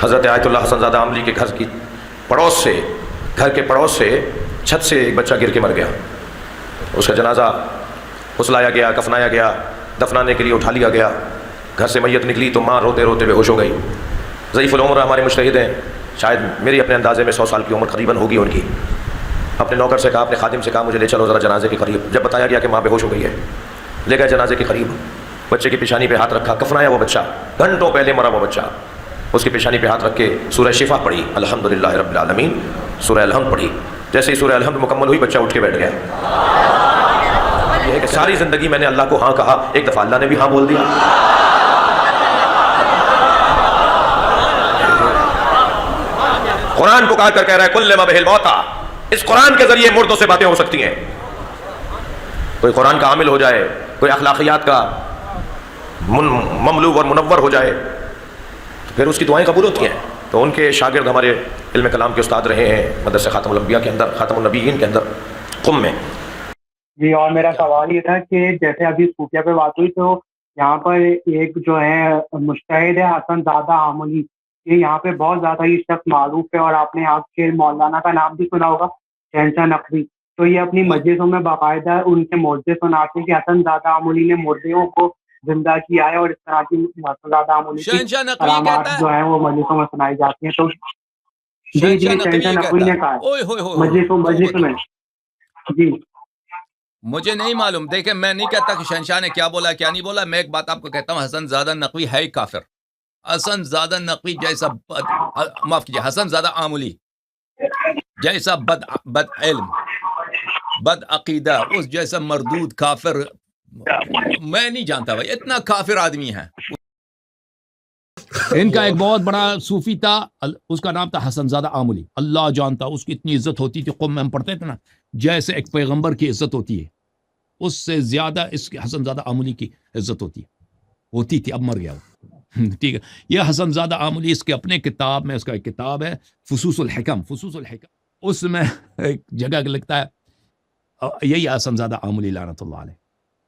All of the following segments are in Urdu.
حضرت آیت اللہ حسن زادہ عاملی کے گھر کے پڑوس سے چھت سے ایک بچہ گر کے مر گیا. اس کا جنازہ غسلایا گیا، کفنایا گیا، دفنانے کے لیے اٹھا لیا گیا. گھر سے میت نکلی تو ماں روتے روتے بے ہوش ہو گئی. ضعیف العمر ہمارے مجتہد ہیں، شاید میری اپنے اندازے میں 100 سال کی عمر قریباً ہوگی ان کی. اپنے نوکر سے کہا، اپنے خادم سے کہا مجھے لے چلو ذرا جنازے کے قریب. جب بتایا گیا کہ ماں بے ہوش ہو گئی ہے، لے گئے جنازے کے قریب. بچے کی پیشانی پہ ہاتھ رکھا، کفنایا وہ بچہ، گھنٹوں پہلے مرا وہ بچہ. اس کی پیشانی پہ ہاتھ رکھ کے سورہ شفا پڑھی، الحمدللہ رب العالمین، سورہ الحمد پڑھی. جیسے ہی سورہ الحمد مکمل ہوئی بچہ اٹھ کے بیٹھ گیا. یہ ہے کہ ساری زندگی میں نے اللہ کو ہاں کہا، ایک دفعہ اللہ نے بھی ہاں بول دیا. قرآن پکار کر کہہ رہا ہے کل ما بہ الموتى، اس قرآن کے ذریعے مردوں سے باتیں ہو سکتی ہیں. کوئی قرآن کا عامل ہو جائے، کوئی اخلاقیات کا مملوء اور منور ہو جائے تو پھر اس کی دعائیں قبول ہوتی ہیں. تو ان کے شاگرد ہمارے علم کلام کے استاد رہے ہیں مدرسہ خاتم الانبیاء کے اندر، خاتم النبیین کے اندر قم میں. جی، اور میرا سوال یہ تھا کہ جیسے ابھی صوفیہ پہ بات ہوئی تو یہاں پر ایک جو ہے مجتہد ہے حسن زادہ عاملی، یہ یہاں پہ بہت زیادہ یہ شخص معروف ہے، اور آپ نے آپ کے مولانا کا نام بھی سنا ہوگا، شہنشاہ نقوی. تو یہ اپنی مجلسوں میں باقاعدہ ان کے موضوع سناتے ہیں کہ حسن زادہ عاملی نے مردوں کو زندہ کیا ہے، اور اس طرح کی حسن زادہ عاملی کی علامات جو ہیں وہ مجلسوں میں سنائی جاتی ہیں. تو جی شہنشاہ نقوی نے کہا مجلسوں میں. جی مجھے نہیں معلوم، دیکھیں میں نہیں کہتا کہ شہنشاہ نے کیا بولا کیا نہیں بولا. میں ایک بات آپ کو کہتا ہوں، حسن زادہ نقوی ہے ہی کافر. حسن زادہ نقوی جیسا معاف کیجیے، حسن زادہ عاملی جیسا بد علم، بد عقیدہ، اس جیسا مردود کافر میں نہیں جانتا بھائی. اتنا کافر آدمی ہے. ان کا ایک بہت بڑا صوفی تھا، اس کا نام تھا حسن زادہ عاملی. اللہ جانتا اس کی اتنی عزت ہوتی تھی، قوم میں ہم پڑھتے تھے نا، جیسے ایک پیغمبر کی عزت ہوتی ہے اس سے زیادہ اس کی حسن زادہ عاملی کی عزت ہوتی تھی. اب مر گیا وہ. ٹھیک ہے، یہ حسن زادہ عاملی اس کے اپنے کتاب میں، اس کا ایک کتاب ہے فصوص الحکم. اس میں ایک جگہ لکھتا ہے، یہی حسن زادہ عاملی لعنت اللہ علیہ،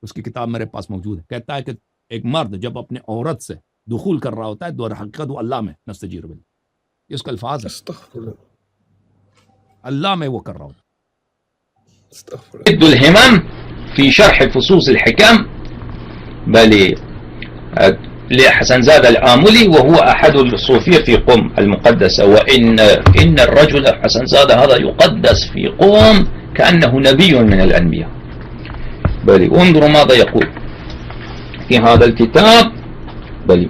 اس کی کتاب میرے پاس موجود ہے. کہتا ہے کہ ایک مرد جب اپنے عورت سے دخول کر رہا ہوتا ہے تو حقیقت وہ اللہ میں نستجیر باللہ، اس کا الفاظ ہے، اللہ میں وہ کر رہا ہوتا ہے. الهمم في شرح فصوص الحكم بل لحسن زادة العاملي، وهو أحد الصوفية في قم المقدسة. وإن الرجل حسن زادة هذا يقدس في قم كأنه نبي من الأنبياء. بل انظروا ماذا يقول في هذا الكتاب، بل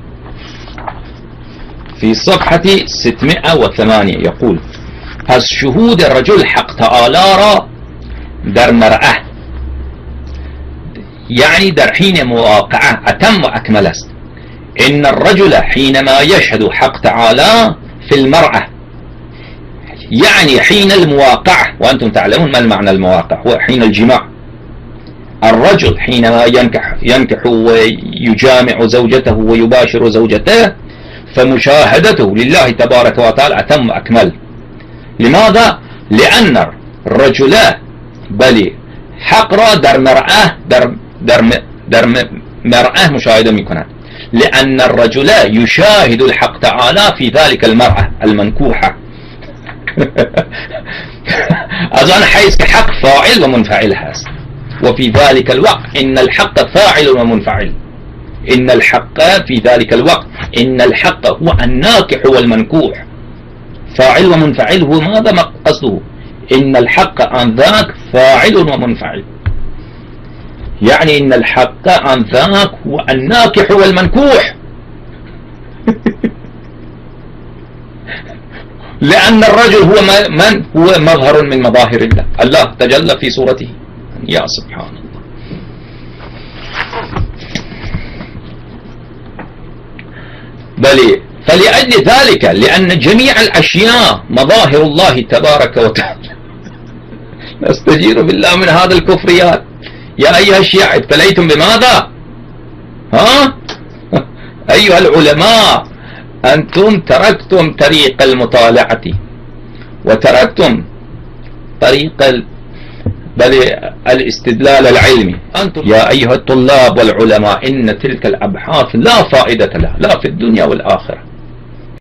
في صفحة 608 يقول: پس شهود الرجل حق تعالى را در مرأة، يعني در حين مواقعة أتم وأكمل است. إن الرجل حينما يشهد حق تعالى في المرأة، يعني حين المواقعة، وأنتم تعلمون ما المعنى المواقع، هو حين الجماع. الرجل حينما ينكح ويجامع زوجته ويباشر زوجته، فمشاهدته لله تبارك وتعالى أتم وأكمل. لماذا؟ لأن الرجل بلی حق را در مرأة در مرأة مشاهده میکنند، لأن الرجل يشاهد الحق تعالى في ذلك المرأة المنكوحة. از آن حيث که حق فاعل و منفعل هست، وفي ذلك الوقت إن الحق فاعل ومنفعل. إن الحق في ذلك الوقت إن الحق هو الناكح والمنكوح، فاعل ومنفعل. هو ماذا قصده؟ إن الحق عن ذاك فاعل ومنفعل، يعني إن الحق عن ذاك هو الناكح والمنكوح. لأن الرجل هو من هو مظهر من مظاهر الله، الله تجلى في صورته. يا سبحان الله. بل فلأجل ذلك، لأن جميع الأشياء مظاهر الله تبارك وتعالى. نستجير بالله من هذا الكفريات. يا أيها الشيعة ابتليتم بماذا؟ ها؟ أيها العلماء، أنتم تركتم طريق المطالعة وتركتم طريق بل الاستدلال العلمي. أنتم يا أيها الطلاب والعلماء، إن تلك الأبحاث لا فائدة لها لا في الدنيا والآخرة.